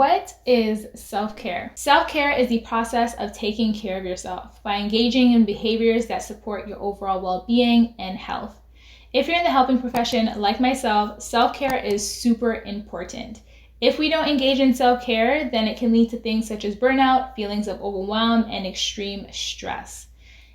What is self-care? Self-care is the process of taking care of yourself by engaging in behaviors that support your overall well-being and health. If you're in the helping profession like myself, self-care is super important. If we don't engage in self-care, then it can lead to things such as burnout, feelings of overwhelm, and extreme stress.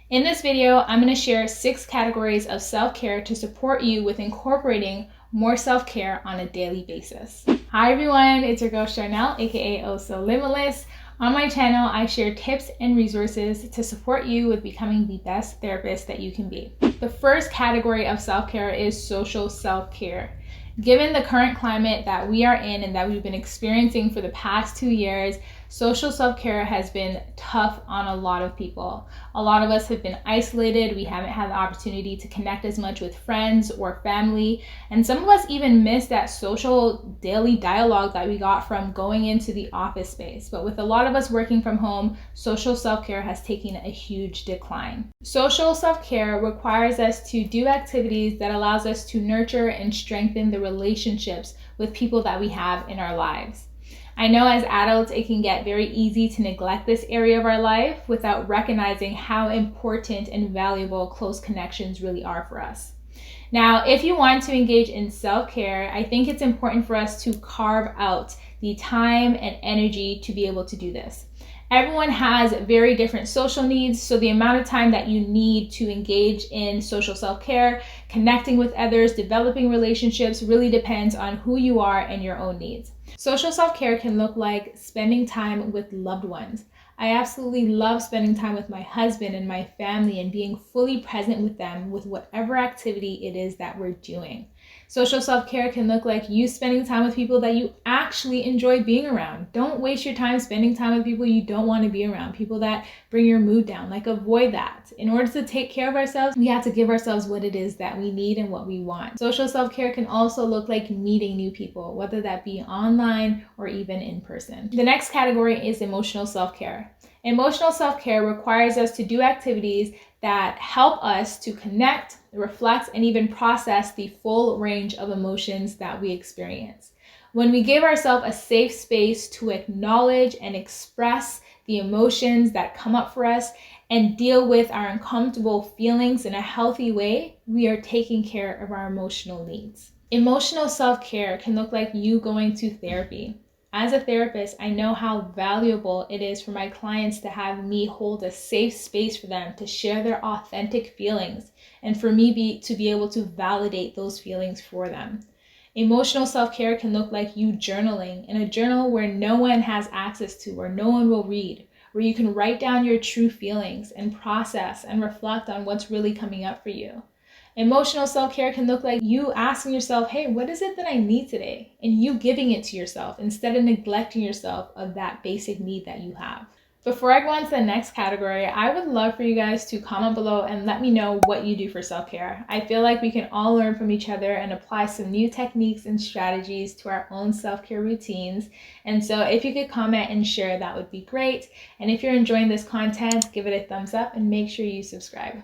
In this video, I'm going to share 6 categories of self-care to support you with incorporating more self-care on a daily basis. Hi everyone, it's your girl Charnel, aka Oh So Limitless. On my channel, I share tips and resources to support you with becoming the best therapist that you can be. The first category of self-care is social self-care. Given the current climate that we are in and that we've been experiencing for the past 2 years, social self-care has been tough on a lot of people. A lot of us have been isolated. We haven't had the opportunity to connect as much with friends or family. And some of us even miss that social daily dialogue that we got from going into the office space. But with a lot of us working from home, social self-care has taken a huge decline. Social self-care requires us to do activities that allows us to nurture and strengthen the relationships with people that we have in our lives. I know as adults, it can get very easy to neglect this area of our life without recognizing how important and valuable close connections really are for us. Now, if you want to engage in self-care, I think it's important for us to carve out the time and energy to be able to do this. Everyone has very different social needs, so the amount of time that you need to engage in social self-care, connecting with others, developing relationships really depends on who you are and your own needs. Social self-care can look like spending time with loved ones. I absolutely love spending time with my husband and my family and being fully present with them with whatever activity it is that we're doing. Social self-care can look like you spending time with people that you actually enjoy being around. Don't waste your time spending time with people you don't want to be around, people that bring your mood down. Like, avoid that. In order to take care of ourselves, we have to give ourselves what it is that we need and what we want. Social self-care can also look like meeting new people, whether that be online or even in person. The next category is emotional self-care. Emotional self-care requires us to do activities that help us to connect, reflect, and even process the full range of emotions that we experience. When we give ourselves a safe space to acknowledge and express the emotions that come up for us and deal with our uncomfortable feelings in a healthy way, we are taking care of our emotional needs. Emotional self-care can look like you going to therapy. As a therapist, I know how valuable it is for my clients to have me hold a safe space for them to share their authentic feelings and for me to be able to validate those feelings for them. Emotional self-care can look like you journaling in a journal where no one has access to, or no one will read, where you can write down your true feelings and process and reflect on what's really coming up for you. Emotional self-care can look like you asking yourself, hey, what is it that I need today? And you giving it to yourself instead of neglecting yourself of that basic need that you have. Before I go on to the next category, I would love for you guys to comment below and let me know what you do for self-care. I feel like we can all learn from each other and apply some new techniques and strategies to our own self-care routines. And so if you could comment and share, that would be great. And if you're enjoying this content, give it a thumbs up and make sure you subscribe.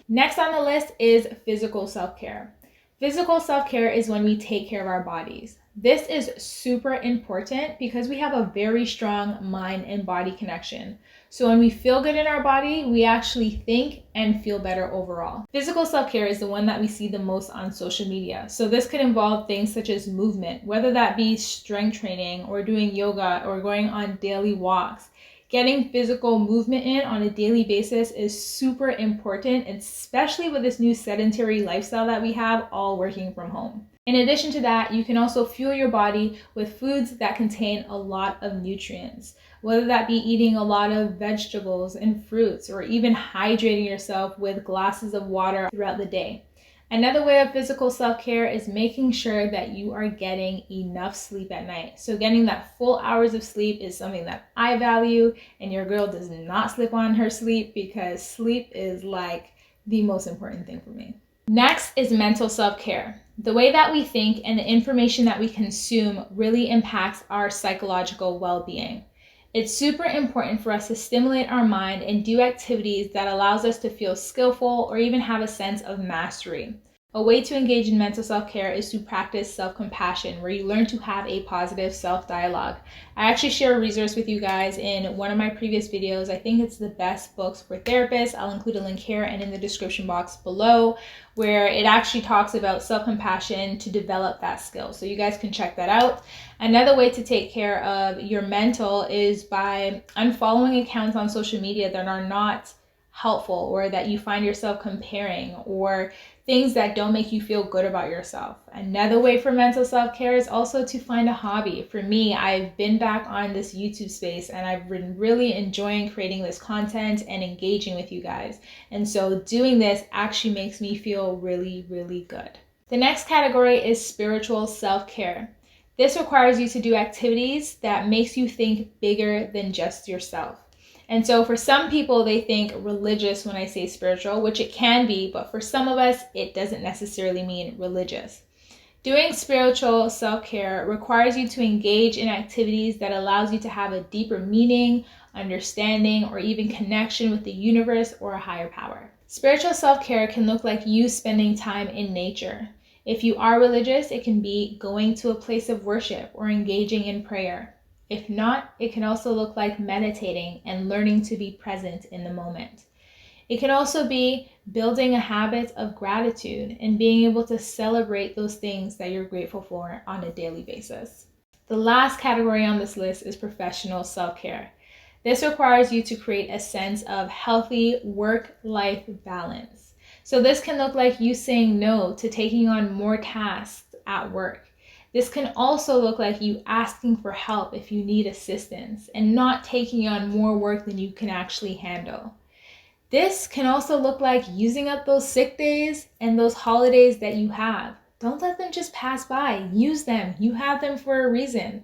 Next on the list is physical self-care. Physical self-care is when we take care of our bodies. This is super important because we have a very strong mind and body connection. So when we feel good in our body, we actually think and feel better overall. Physical self-care is the one that we see the most on social media. So this could involve things such as movement, whether that be strength training or doing yoga or going on daily walks. Getting physical movement in on a daily basis is super important, especially with this new sedentary lifestyle that we have, all working from home. In addition to that, you can also fuel your body with foods that contain a lot of nutrients, whether that be eating a lot of vegetables and fruits, or even hydrating yourself with glasses of water throughout the day. Another way of physical self-care is making sure that you are getting enough sleep at night. So getting that full hours of sleep is something that I value, and your girl does not slip on her sleep because sleep is like the most important thing for me. Next is mental self-care. The way that we think and the information that we consume really impacts our psychological well-being. It's super important for us to stimulate our mind and do activities that allows us to feel skillful or even have a sense of mastery. A way to engage in mental self-care is to practice self-compassion, where you learn to have a positive self-dialogue. I actually share a resource with you guys in one of my previous videos. I think it's the best books for therapists. I'll include a link here and in the description box below, where it actually talks about self-compassion to develop that skill. So you guys can check that out. Another way to take care of your mental is by unfollowing accounts on social media that are not helpful, or that you find yourself comparing, or things that don't make you feel good about yourself. Another way for mental self-care is also to find a hobby. For me, I've been back on this YouTube space and I've been really enjoying creating this content and engaging with you guys. And so doing this actually makes me feel really, really good. The next category is spiritual self-care. This requires you to do activities that makes you think bigger than just yourself. And so for some people, they think religious when I say spiritual, which it can be, but for some of us, it doesn't necessarily mean religious. Doing spiritual self-care requires you to engage in activities that allows you to have a deeper meaning, understanding, or even connection with the universe or a higher power. Spiritual self-care can look like you spending time in nature. If you are religious, it can be going to a place of worship or engaging in prayer. If not, it can also look like meditating and learning to be present in the moment. It can also be building a habit of gratitude and being able to celebrate those things that you're grateful for on a daily basis. The last category on this list is professional self-care. This requires you to create a sense of healthy work-life balance. So this can look like you saying no to taking on more tasks at work. This can also look like you asking for help if you need assistance and not taking on more work than you can actually handle. This can also look like using up those sick days and those holidays that you have. Don't let them just pass by. Use them. You have them for a reason.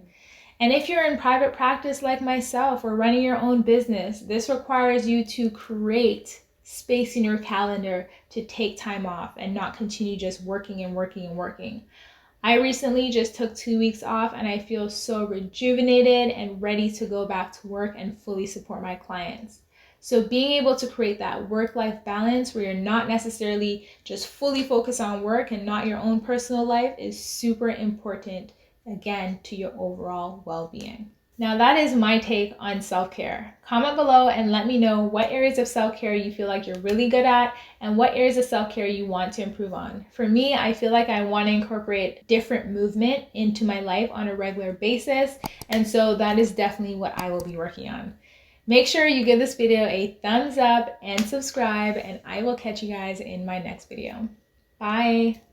And if you're in private practice like myself or running your own business, this requires you to create space in your calendar to take time off and not continue just working and working and working. I recently just took 2 weeks off and I feel so rejuvenated and ready to go back to work and fully support my clients. So being able to create that work-life balance where you're not necessarily just fully focused on work and not your own personal life is super important, again, to your overall well-being. Now that is my take on self-care. Comment below and let me know what areas of self-care you feel like you're really good at and what areas of self-care you want to improve on. For me, I feel like I want to incorporate different movement into my life on a regular basis, and so that is definitely what I will be working on. Make sure you give this video a thumbs up and subscribe, and I will catch you guys in my next video. Bye!